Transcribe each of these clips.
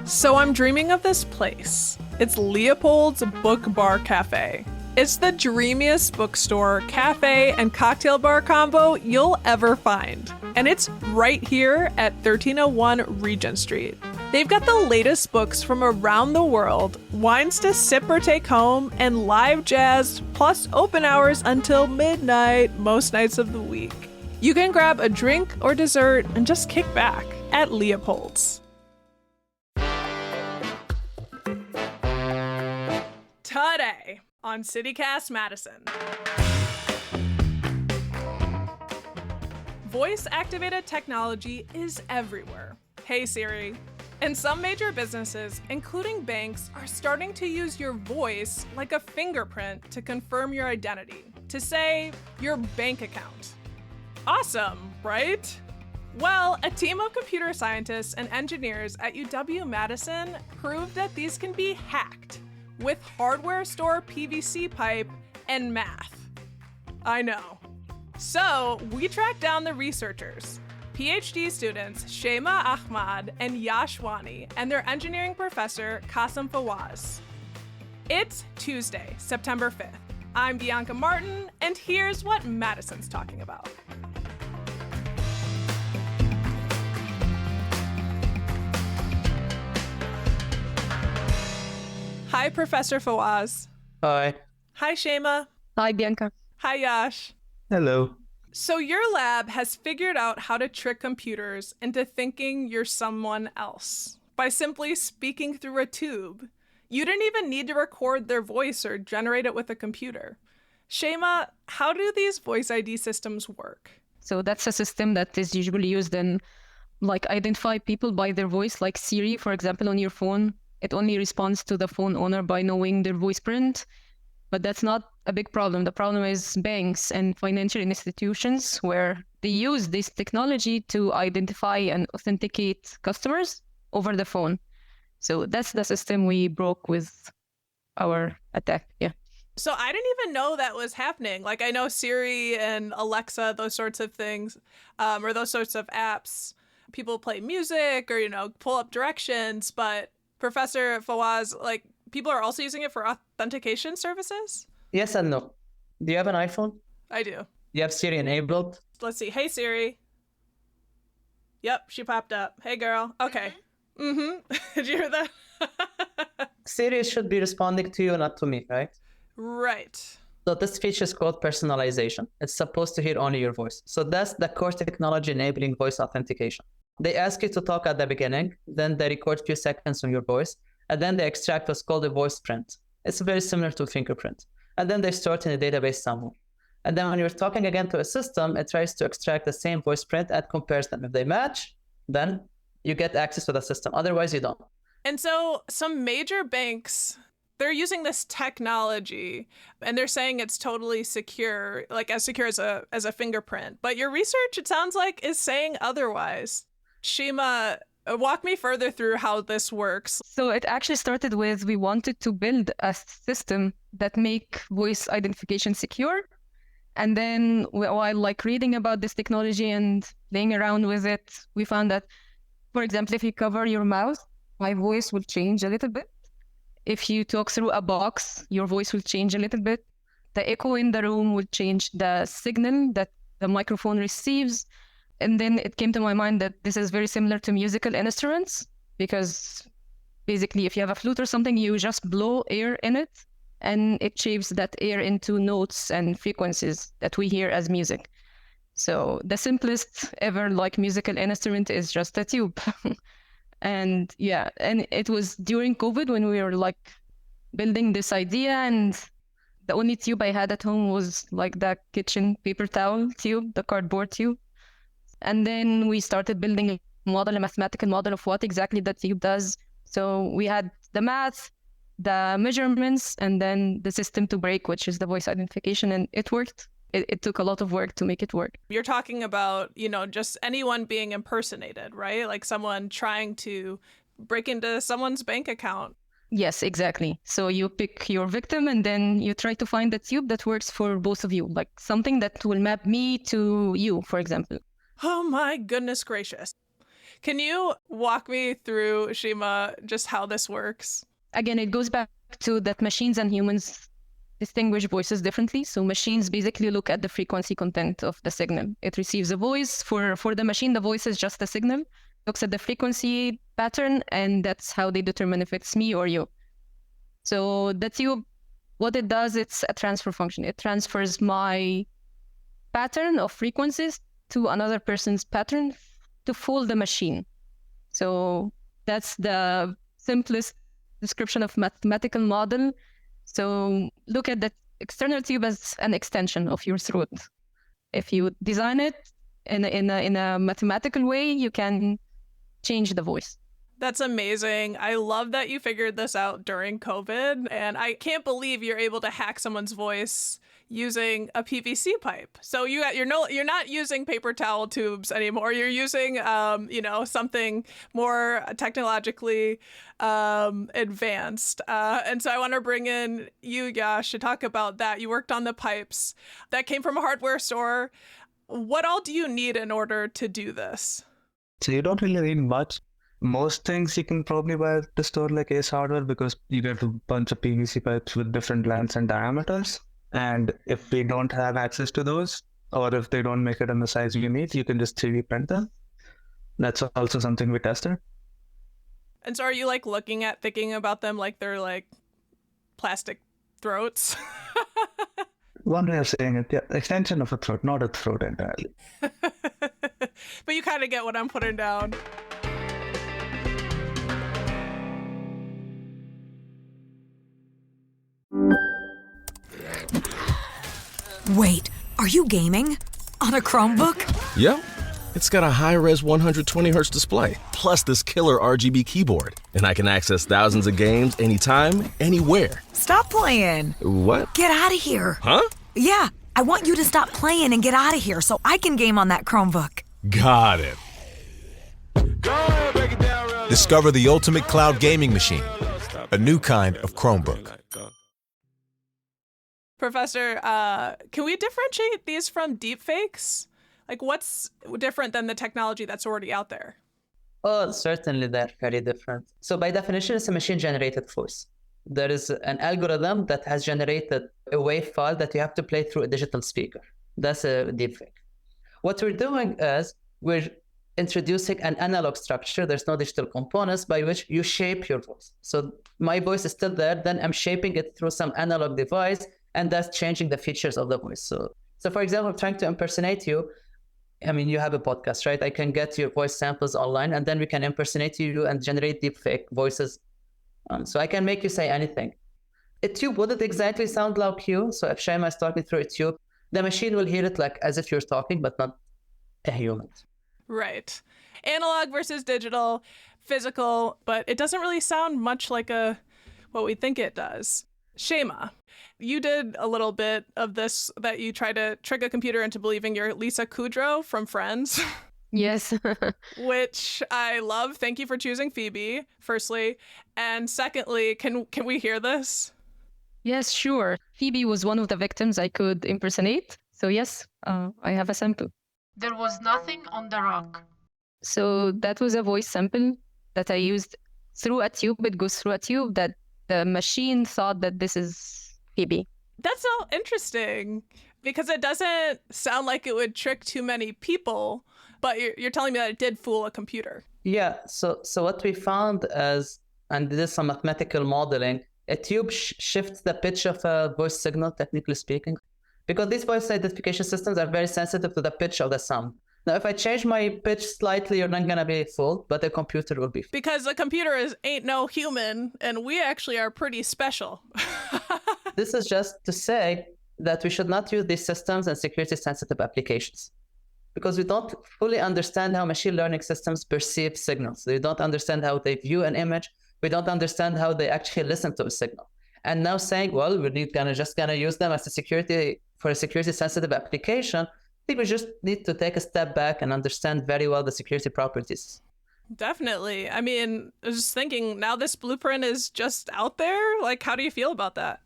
So I'm dreaming of this place. It's Leopold's Book Bar Cafe. It's the dreamiest bookstore, cafe, and cocktail bar combo you'll ever find. And it's right here at 1301 Regent Street. They've got the latest books from around the world, wines to sip or take home, and live jazz, plus open hours until midnight most nights of the week. You can grab a drink or dessert and just kick back at Leopold's. Today on CityCast Madison. Voice-activated technology is everywhere. Hey Siri. And some major businesses, including banks, are starting to use your voice like a fingerprint to confirm your identity, to say your bank account. Awesome, right? Well, a team of computer scientists and engineers at UW-Madison proved that these can be hacked with hardware store PVC pipe and math. I know. So we tracked down the researchers, PhD students Shema Ahmad and Yash Wani, and their engineering professor Qasim Fawaz. It's Tuesday, September 5th. I'm Bianca Martin, and here's what Madison's talking about. Hi, Professor Fawaz. Hi. Hi, Shema. Hi, Bianca. Hi, Yash. Hello. So your lab has figured out how to trick computers into thinking you're someone else by simply speaking through a tube. You didn't even need to record their voice or generate it with a computer. Shema, how do these voice ID systems work? So that's a system that is usually used in identify people by their voice, like Siri, for example, on your phone. It only responds to the phone owner by knowing their voice print. But that's not a big problem. The problem is banks and financial institutions where they use this technology to identify and authenticate customers over the phone. So that's the system we broke with our attack. Yeah. So I didn't even know that was happening. Like I know Siri and Alexa, those sorts of things, or those sorts of apps, people play music or, pull up directions. But Professor Fawaz, people are also using it for authentication services? Yes and no. Do you have an iPhone? I do. You have Siri enabled? Let's see. Hey, Siri. Yep, she popped up. Hey, girl. Okay. Did you hear that? Siri should be responding to you, not to me, right? Right. So this feature is called personalization. It's supposed to hear only your voice. So that's the core technology enabling voice authentication. They ask you to talk at the beginning, then they record a few seconds on your voice, and then they extract what's called a voice print. It's very similar to a fingerprint. And then they store it in a database somewhere. And then when you're talking again to a system, it tries to extract the same voice print and compares them. If they match, then you get access to the system. Otherwise, you don't. And so some major banks, they're using this technology and they're saying it's totally secure, like as secure as a fingerprint. But your research, it sounds like, is saying otherwise. Shema, walk me further through how this works. So it actually started with, we wanted to build a system that make voice identification secure. And then while reading about this technology and playing around with it, we found that, for example, if you cover your mouth, my voice will change a little bit. If you talk through a box, your voice will change a little bit. The echo in the room will change the signal that the microphone receives. And then it came to my mind that this is very similar to musical instruments, because basically if you have a flute or something, you just blow air in it and it shapes that air into notes and frequencies that we hear as music. So the simplest ever musical instrument is just a tube. And it was during COVID when we were building this idea, and the only tube I had at home was the kitchen paper towel tube, the cardboard tube. And then we started building a mathematical model of what exactly that tube does. So we had the math, the measurements, and then the system to break, which is the voice identification. And it worked. It took a lot of work to make it work. You're talking about, just anyone being impersonated, right? Like someone trying to break into someone's bank account. Yes, exactly. So you pick your victim and then you try to find a tube that works for both of you, something that will map me to you, for example. Oh my goodness gracious. Can you walk me through, Shima, just how this works? Again, it goes back to that machines and humans distinguish voices differently. So machines basically look at the frequency content of the signal. It receives a voice. For the machine, the voice is just a signal. Looks at the frequency pattern, and that's how they determine if it's me or you. So the tube, what it does, it's a transfer function. It transfers my pattern of frequencies to another person's pattern to fool the machine. So that's the simplest description of mathematical model. So look at the external tube as an extension of your throat. If you design it in a mathematical way, you can change the voice. That's amazing. I love that you figured this out during COVID, and I can't believe you're able to hack someone's voice using a PVC pipe. So you're not using paper towel tubes anymore. You're using something more technologically advanced. And so I want to bring in you, Yash, to talk about that. You worked on the pipes that came from a hardware store. What all do you need in order to do this? So you don't really need much. Most things you can probably buy at the store like Ace Hardware, because you get a bunch of PVC pipes with different lengths and diameters. And if we don't have access to those, or if they don't make it in the size you need, you can just 3D print them. That's also something we tested. And so are you thinking about them like they're like plastic throats? One way of saying it, yeah, extension of a throat, not a throat entirely. But you kind of get what I'm putting down. Wait, are you gaming? On a Chromebook? Yep. It's got a high-res 120Hz display, plus this killer RGB keyboard. And I can access thousands of games anytime, anywhere. Stop playing. What? Get out of here. Huh? Yeah, I want you to stop playing and get out of here so I can game on that Chromebook. Got it. Discover the ultimate cloud gaming machine, a new kind of Chromebook. Professor, can we differentiate these from deepfakes? Like, what's different than the technology that's already out there? Oh, certainly they're very different. So by definition, it's a machine-generated voice. There is an algorithm that has generated a WAV file that you have to play through a digital speaker. That's a deepfake. What we're doing is we're introducing an analog structure. There's no digital components by which you shape your voice. So my voice is still there, then I'm shaping it through some analog device, and that's changing the features of the voice. So for example, trying to impersonate you, I mean, you have a podcast, right? I can get your voice samples online, and then we can impersonate you and generate deepfake voices. So I can make you say anything. A tube wouldn't exactly sound like you. So if Shima is talking through a tube, the machine will hear it like as if you're talking, but not a human. Right. Analog versus digital, physical, but it doesn't really sound much like what we think it does. Shima, you did a little bit of this, that you try to trick a computer into believing you're Lisa Kudrow from Friends. Yes. Which I love. Thank you for choosing Phoebe, firstly. And secondly, can we hear this? Yes, sure. Phoebe was one of the victims I could impersonate. So yes, I have a sample. There was nothing on the rock. So that was a voice sample that I used through a tube. It goes through a tube that the machine thought that this is Phoebe. That's so interesting, because it doesn't sound like it would trick too many people, but you're telling me that it did fool a computer. Yeah, so what we found is, and this is some mathematical modeling, a tube shifts the pitch of a voice signal, technically speaking, because these voice identification systems are very sensitive to the pitch of the sound. Now, if I change my pitch slightly, you're not going to be fooled, but the computer will be fooled. Because the computer ain't no human, and we actually are pretty special. This is just to say that we should not use these systems in security-sensitive applications, because we don't fully understand how machine learning systems perceive signals. We don't understand how they view an image. We don't understand how they actually listen to a signal. And now saying, well, we're just gonna use them as a security-sensitive application, I think we just need to take a step back and understand very well the security properties. Definitely. I mean, I was just thinking, now this blueprint is just out there. Like, how do you feel about that?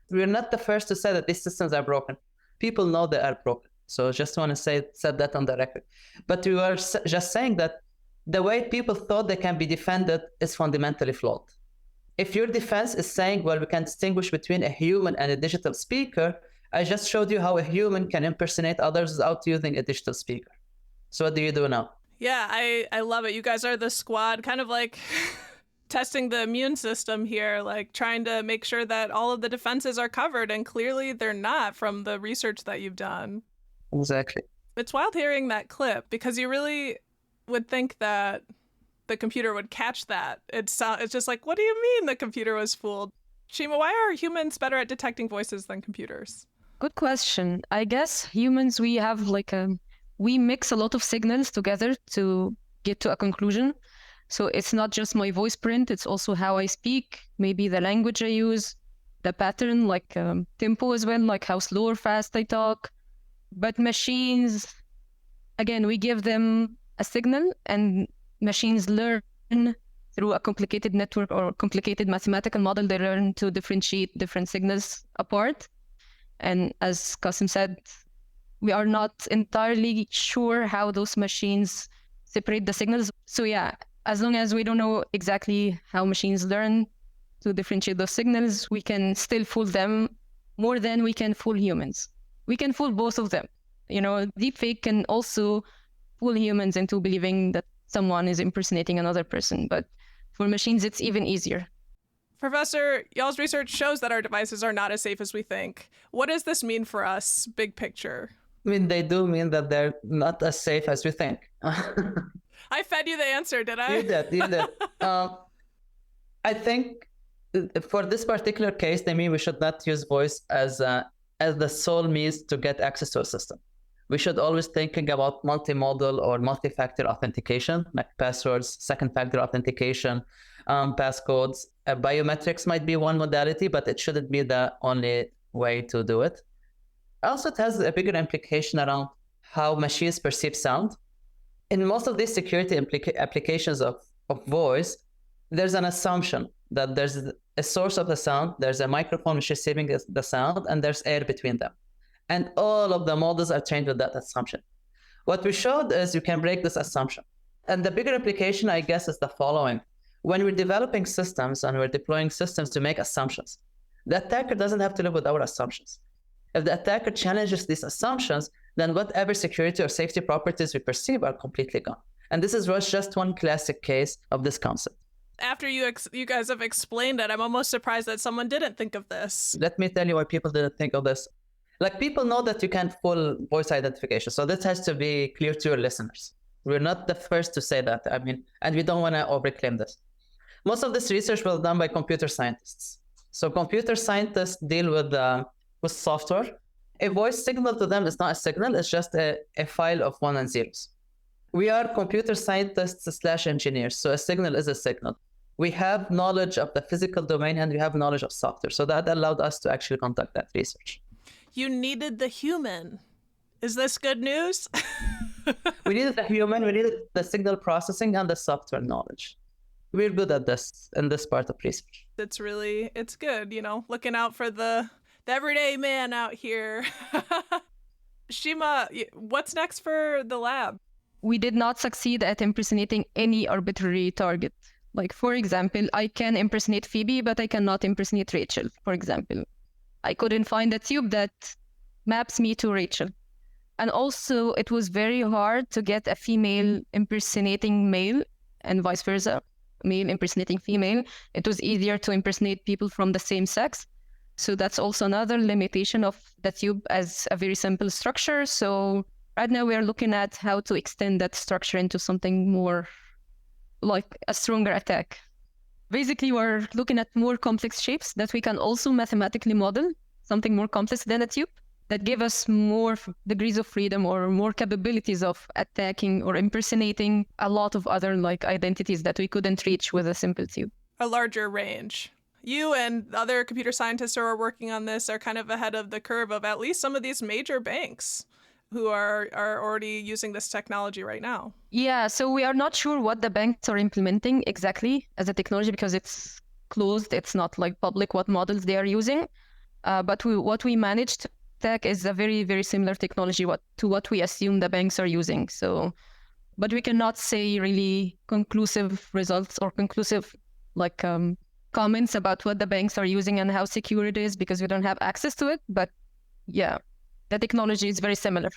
We're not the first to say that these systems are broken. People know they are broken. So just want to set that on the record. But we were just saying that the way people thought they can be defended is fundamentally flawed. If your defense is saying, well, we can distinguish between a human and a digital speaker, I just showed you how a human can impersonate others without using a digital speaker. So what do you do now? Yeah, I love it. You guys are the squad, kind of like testing the immune system here, like trying to make sure that all of the defenses are covered, and clearly they're not from the research that you've done. Exactly. It's wild hearing that clip because you really would think that the computer would catch that. It's just like, what do you mean the computer was fooled? Shima, why are humans better at detecting voices than computers? Good question. I guess humans, we have we mix a lot of signals together to get to a conclusion. So it's not just my voice print, it's also how I speak, maybe the language I use, the pattern, like tempo as well, like how slow or fast I talk. But machines, again, we give them a signal and machines learn through a complicated network or complicated mathematical model. They learn to differentiate different signals apart. And as Qasim said, we are not entirely sure how those machines separate the signals. So yeah, as long as we don't know exactly how machines learn to differentiate those signals, we can still fool them more than we can fool humans. We can fool both of them. You know, deepfake can also fool humans into believing that someone is impersonating another person. But for machines, it's even easier. Professor, y'all's research shows that our devices are not as safe as we think. What does this mean for us, big picture? I mean, they do mean that they're not as safe as we think. I fed you the answer, did I? You did. I think for this particular case, they mean we should not use voice as the sole means to get access to a system. We should always thinking about multimodal or multi-factor authentication, like passwords, second-factor authentication, passcodes. Biometrics might be one modality, but it shouldn't be the only way to do it. Also, it has a bigger implication around how machines perceive sound. In most of these security applications of voice, there's an assumption that there's a source of the sound, there's a microphone which is receiving the sound, and there's air between them. And all of the models are trained with that assumption. What we showed is you can break this assumption. And the bigger implication, I guess, is the following. When we're developing systems and we're deploying systems to make assumptions, the attacker doesn't have to live with our assumptions. If the attacker challenges these assumptions, then whatever security or safety properties we perceive are completely gone. And this is just one classic case of this concept. After you guys have explained it, I'm almost surprised that someone didn't think of this. Let me tell you why people didn't think of this. Like, people know that you can't fool voice identification. So this has to be clear to your listeners. We're not the first to say that. I mean, and we don't want to overclaim this. Most of this research was done by computer scientists. So computer scientists deal with software. A voice signal to them is not a signal. It's just a file of 1 and 0s. We are computer scientists / engineers. So a signal is a signal. We have knowledge of the physical domain and we have knowledge of software. So that allowed us to actually conduct that research. You needed the human. Is this good news? We needed the human, we needed the signal processing and the software knowledge. We're good at this in this part of research. It's good, you know, looking out for the everyday man out here. Shima, what's next for the lab? We did not succeed at impersonating any arbitrary target. Like, for example, I can impersonate Phoebe, but I cannot impersonate Rachel, for example. I couldn't find a tube that maps me to Rachel. And also, it was very hard to get a female impersonating male and vice versa, male impersonating female. It was easier to impersonate people from the same sex. So that's also another limitation of the tube as a very simple structure. So right now we are looking at how to extend that structure into something more like a stronger attack. Basically, we're looking at more complex shapes that we can also mathematically model, something more complex than a tube, that give us more degrees of freedom or more capabilities of attacking or impersonating a lot of other like identities that we couldn't reach with a simple tube. A larger range. You and other computer scientists who are working on this are kind of ahead of the curve of at least some of these major banks who are already using this technology right now. Yeah, so we are not sure what the banks are implementing exactly as a technology because it's closed. It's not like public what models they are using. But what we managed to attack is a very, very similar technology to what we assume the banks are using. So but we cannot say really conclusive results or conclusive comments about what the banks are using and how secure it is because we don't have access to it. But yeah, the technology is very similar.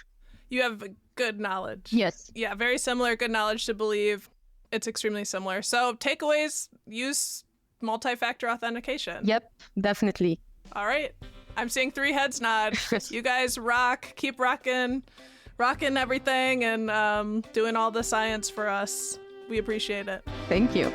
You have good knowledge. Yes. Yeah, very similar, good knowledge to believe it's extremely similar. So takeaways, use multi-factor authentication. Yep, definitely. All right. I'm seeing 3 heads nod. You guys rock. Keep rocking everything and doing all the science for us. We appreciate it. Thank you.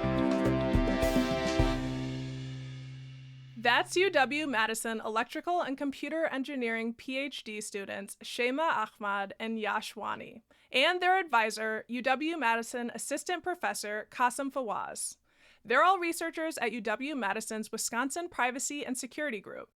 That's UW-Madison Electrical and Computer Engineering PhD students Shema Ahmad and Yashwani, and their advisor, UW-Madison Assistant Professor Qasim Fawaz. They're all researchers at UW-Madison's Wisconsin Privacy and Security Group.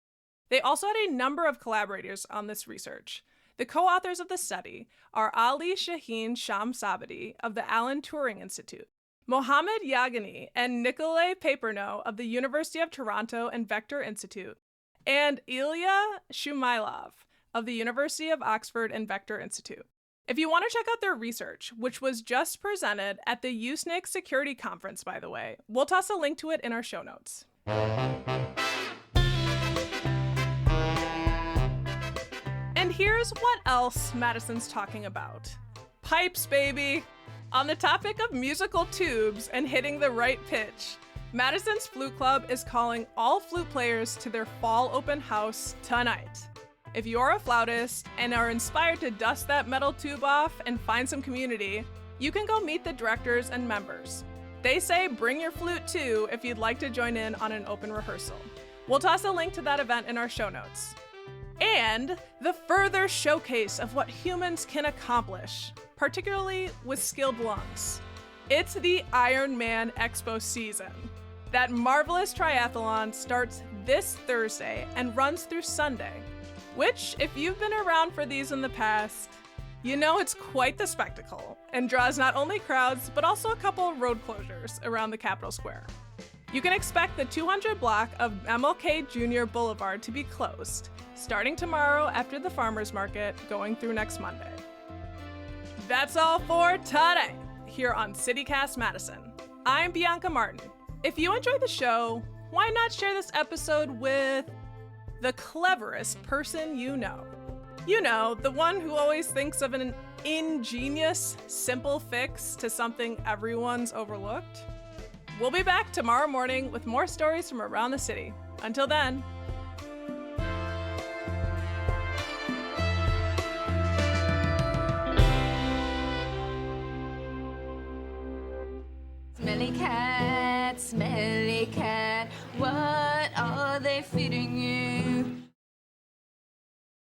They also had a number of collaborators on this research. The co-authors of the study are Ali Shaheen Shamsabadi of the Alan Turing Institute, Mohammed Yagani and Nikolay Paperno of the University of Toronto and Vector Institute, and Ilya Shumailov of the University of Oxford and Vector Institute. If you want to check out their research, which was just presented at the USNIC Security Conference, by the way, we'll toss a link to it in our show notes. And here's what else Madison's talking about. Pipes, baby! On the topic of musical tubes and hitting the right pitch, Madison's Flute Club is calling all flute players to their fall open house tonight. If you're a flautist and are inspired to dust that metal tube off and find some community, you can go meet the directors and members. They say bring your flute too if you'd like to join in on an open rehearsal. We'll toss a link to that event in our show notes. And the further showcase of what humans can accomplish, particularly with skilled lungs. It's the Iron Man Expo season. That marvelous triathlon starts this Thursday and runs through Sunday, which, if you've been around for these in the past, you know it's quite the spectacle and draws not only crowds, but also a couple of road closures around the Capitol Square. You can expect the 200 block of MLK Jr. Boulevard to be closed, starting tomorrow after the farmers market, going through next Monday. That's all for today here on CityCast Madison. I'm Bianca Martin. If you enjoyed the show, why not share this episode with the cleverest person you know? You know, the one who always thinks of an ingenious, simple fix to something everyone's overlooked. We'll be back tomorrow morning with more stories from around the city. Until then, smelly cat, what are they feeding?